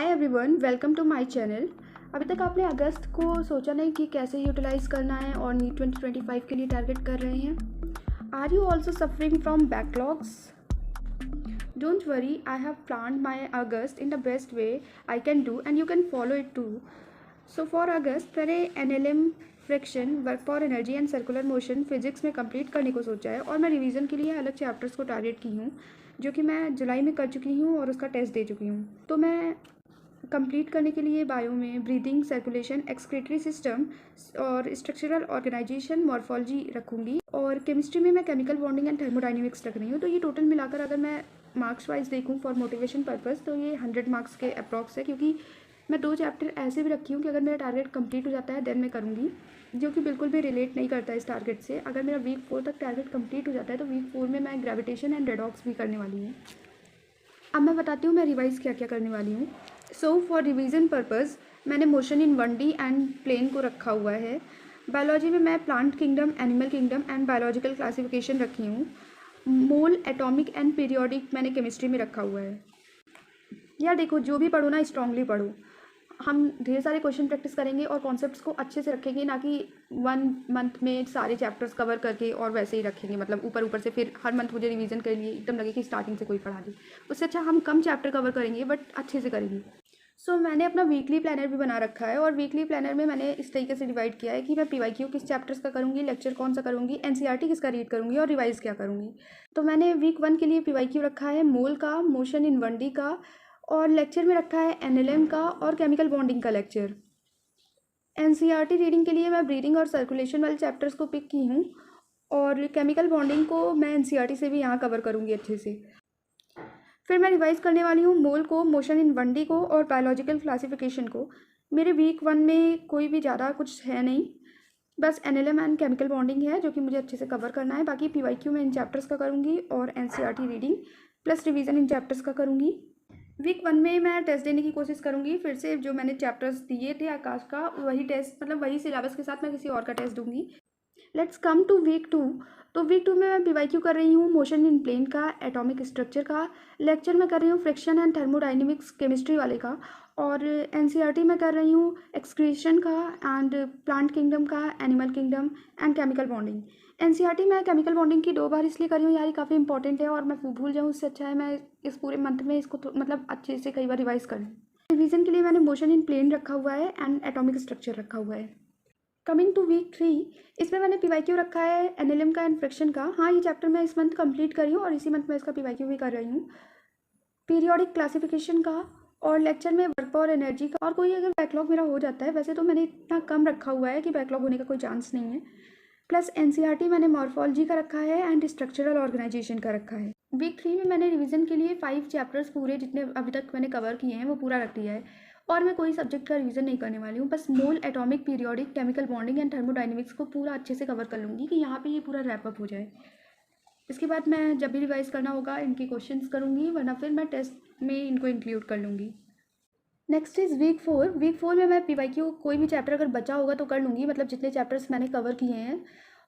Hi everyone, welcome to my channel. अभी तक आपने अगस्त को सोचा नहीं कि कैसे यूटिलाइज करना है और नीट 2025 के लिए टारगेट कर रहे हैं। Are you also suffering from backlogs? Don't worry, I have planned my August in the best way I can do and you can follow it too. So for August मैंने NLM, friction, work for energy and circular motion physics में complete करने को सोचा है और मैं revision के लिए अलग चैप्टर्स को टारगेट की हूँ जो कि मैं जुलाई में कर चुकी हूँ और उसका टेस्ट दे चुकी हूँ। तो मैं कंप्लीट करने के लिए बायो में ब्रीदिंग, सर्कुलेशन, एक्सक्रीटरी सिस्टम और स्ट्रक्चरल ऑर्गेनाइजेशन, मॉर्फोलॉजी रखूँगी और केमिस्ट्री में मैं केमिकल बॉन्डिंग एंड थर्मोडाइनमिक्स रख रही हूँ। तो ये टोटल मिलाकर अगर मैं मार्क्स वाइज देखूँ फॉर मोटिवेशन पर्पज़ तो ये 100 मार्क्स के अप्रॉक्स है, क्योंकि मैं 2 चैप्टर ऐसे भी रखी हूँ कि अगर मेरा टारगेट कंप्लीट हो जाता है देन मैं करूँगी, जो कि बिल्कुल भी रिलेट नहीं करता इस टारगेट से। अगर मेरा वीक 4 तक टारगेट कंप्लीट हो जाता है तो वीक 4 में मैं ग्रेविटेशन एंड रेडॉक्स भी करने वाली हूँ। अब मैं बताती हूँ मैं रिवाइज़ क्या क्या करने वाली हूँ। सो फॉर रिवीजन पर्पज़ मैंने motion in 1D and plane को रखा हुआ है। बायोलॉजी में मैं plant kingdom, animal kingdom and biological classification रखी हूँ। मोल, एटॉमिक एंड पीरियोडिक मैंने केमिस्ट्री में रखा हुआ है। यार देखो, जो भी पढ़ो ना स्ट्रांगली पढ़ो। हम ढेर सारे क्वेश्चन प्रैक्टिस करेंगे और कॉन्सेप्ट्स को अच्छे से रखेंगे, ना कि 1 मंथ में सारे चैप्टर्स कवर करके और वैसे ही रखेंगे, मतलब ऊपर ऊपर से फिर हर मंथ मुझे रिवीजन के लिए एकदम लगे कि स्टार्टिंग से कोई पढ़ा दी। उससे अच्छा हम कम चैप्टर कवर करेंगे बट अच्छे से करेंगे। सो मैंने अपना वीकली प्लानर भी बना रखा है और वीकली प्लानर में मैंने इस तरीके से डिवाइड किया है कि मैं PYQ किस चैप्टर्स का करूँगी, लेक्चर कौन सा करूँगी, NCERT किसका रीड करूँगी और रिवाइज़ क्या करूँगी। तो मैंने वीक 1 के लिए PYQ रखा है मोल का, मोशन इन 1D का, और लेक्चर में रखा है NLM का और केमिकल बॉन्डिंग का लेक्चर। NCERT रीडिंग के लिए मैं ब्रीदिंग और सर्कुलेशन वाले चैप्टर्स को पिक की हूँ और केमिकल बॉन्डिंग को मैं NCERT से भी यहाँ कवर करूँगी अच्छे से। फिर मैं रिवाइज़ करने वाली हूँ मोल को, मोशन इन 1D को और बायोलॉजिकल क्लासिफिकेशन को। मेरे वीक 1 में कोई भी ज़्यादा कुछ है नहीं, बस NLM एंड केमिकल बॉन्डिंग है जो कि मुझे अच्छे से कवर करना है। बाकी PYQ में इन चैप्टर्स का करूँगी और NCERT रीडिंग प्लस रिवीजन इन चैप्टर्स का करूँगी। वीक 1 में मैं टेस्ट देने की कोशिश करूँगी, फिर से जो मैंने चैप्टर्स दिए थे आकाश का वही टेस्ट, मतलब वही सिलेबस के साथ मैं किसी और का टेस्ट दूँगी। Let's come to week 2। तो वीक 2 में मैं PYQ कर रही हूँ मोशन इन प्लेन का, एटॉमिक स्ट्रक्चर का, लेक्चर में कर रही हूँ फ्रिक्शन एंड थर्मोडाइनमिक्स केमिस्ट्री वाले का, और NCERT में कर रही हूँ एक्सक्रीशन का एंड प्लांट किंगडम का, animal kingdom and chemical bonding. NCERT में केमिकल बॉन्डिंग की 2 बार इसलिए करी हूँ यार, ये काफ़ी इंपॉर्टेंट है और मैं भूल जाऊँ, उससे अच्छा है मैं इस पूरे मंथ में इसको मतलब अच्छे से कई बार रिवाइज करूँ। रिवीजन के लिए मैंने मोशन इन प्लेन रखा हुआ है एंड एटॉमिक स्ट्रक्चर रखा हुआ है। कमिंग टू वीक 3, इसमें मैंने PYQ रखा है NLM का एंड फ्रिक्शन का। हाँ, ये चैप्टर मैं इस मंथ कंप्लीट करी हूँ और इसी मंथ में इसका PYQ भी कर रही हूँ। पीरियोडिक क्लासिफिकेशन का और लेक्चर में वर्क और एनर्जी का। और कोई अगर बैकलॉग मेरा हो जाता है, वैसे तो मैंने इतना कम रखा हुआ है कि बैकलॉग होने का कोई चांस नहीं है। प्लस NCERT मैंने मॉर्फोलॉजी का रखा है एंड स्ट्रक्चरल ऑर्गेनाइजेशन का रखा है। वीक 3 में मैंने रिवीजन के लिए 5 चैप्टर्स पूरे जितने अभी तक मैंने कवर किए हैं वो पूरा रख दिया है और मैं कोई सब्जेक्ट का रिवीजन नहीं करने वाली हूँ। बस mole, atomic, periodic, chemical bonding and thermodynamics को पूरा अच्छे से कवर कर लूँगी कि यहाँ पे ये पूरा रैप अप हो जाए। इसके बाद मैं जब भी रिवाइज़ करना होगा इनके क्वेश्चंस करूँगी, वरना फिर मैं टेस्ट में इनको इंक्लूड कर लूँगी। Next is week 4। वीक 4 में मैं PYQ कोई भी चैप्टर अगर बचा होगा तो कर लूँगी, मतलब जितने चैप्टर्स मैंने कवर किए हैं।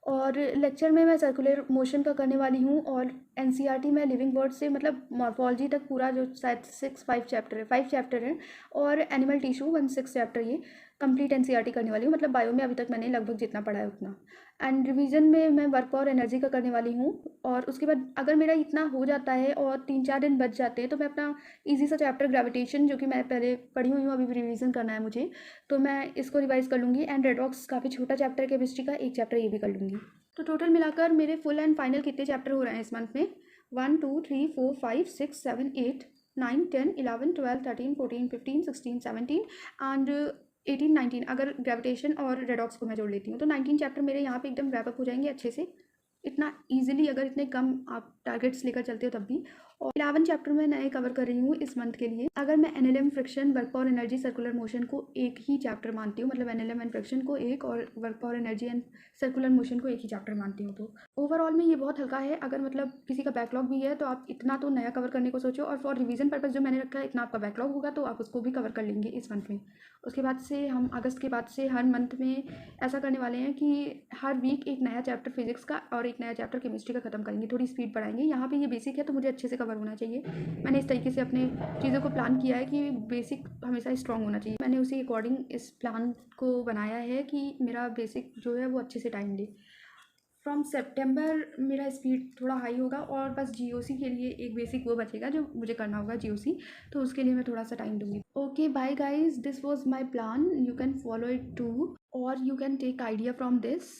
और लेक्चर में मैं सर्कुलर मोशन का करने वाली हूँ और NCERT में लिविंग वर्ड से मतलब मॉर्फोलॉजी तक पूरा जो शायद 5 चैप्टर है, 5 चैप्टर हैं, और एनिमल टिश्यू 16 चैप्टर ये कंप्लीट NCERT करने वाली हूँ। मतलब बायो में अभी तक मैंने लगभग जितना पढ़ा है उतना। एंड रिवीजन में मैं वर्क और एनर्जी का करने वाली हूँ। और उसके बाद अगर मेरा इतना हो जाता है और 3-4 दिन बच जाते हैं तो मैं अपना ईजी सा चैप्टर ग्रेविटेशन, जो कि मैं पहले पढ़ी हुई हूँ, अभी भी रिवीजन करना है मुझे, तो मैं इसको रिवाइज कर लूँगी। एंड रेडॉक्स काफ़ी छोटा चैप्टर है केमिस्ट्री का, 1 चैप्टर ये भी कर लूँगी। तो टोटल मिलाकर मेरे फुल एंड फाइनल कितने चैप्टर हो रहे हैं इस मंथ में? 1 2 3 4 5 6 7 8 9 10 11 12 13 14 15 16 17 एंड 18 19, अगर ग्रेविटेशन और रेडॉक्स को मैं जोड़ लेती हूँ तो 19 चैप्टर मेरे यहाँ पे एकदम रैप अप हो जाएंगे अच्छे से, इतना ईजिली, अगर इतने कम आप टारगेट्स लेकर चलते हो तब भी। और 11 चैप्टर मैं नए कवर कर रही हूँ इस मंथ के लिए। अगर मैं NLM, friction, work power energy, circular motion को एक ही चैप्टर मानती हूँ, मतलब NLM एंड फ्रिक्शन को एक और work power energy and circular motion को एक ही चैप्टर मानती हूँ, तो ओवरऑल में ये बहुत हल्का है। अगर मतलब किसी का बैकलॉग भी है तो आप इतना तो नया कवर करने को सोचो, और फॉर रिवीजन पर्पज़ जो मैंने रखा है इतना आपका बैकलॉग होगा तो आप उसको भी कवर कर लेंगे इस मंथ में। उसके बाद से हम अगस्त के बाद से हर मंथ में ऐसा करने वाले हैं कि हर वीक एक नया चैप्टर फिजिक्स का और एक नया चैप्टर केमिस्ट्री का खत्म करेंगे, थोड़ी स्पीड बढ़ाएंगे। यहाँ पे ये बेसिक है तो मुझे अच्छे से कवर कवर होना चाहिए। मैंने इस तरीके से अपने चीज़ों को प्लान किया है कि बेसिक हमेशा स्ट्रॉन्ग होना चाहिए। मैंने उसी अकॉर्डिंग इस प्लान को बनाया है कि मेरा बेसिक जो है वो अच्छे से टाइम ले। फ्रॉम सेप्टेम्बर मेरा स्पीड थोड़ा हाई होगा और बस जीओसी के लिए एक बेसिक वो बचेगा जो मुझे करना होगा जीओसी, तो उसके लिए मैं थोड़ा सा टाइम दूंगी। Okay bye guys, this was my plan, you can follow it too और you can take idea from this.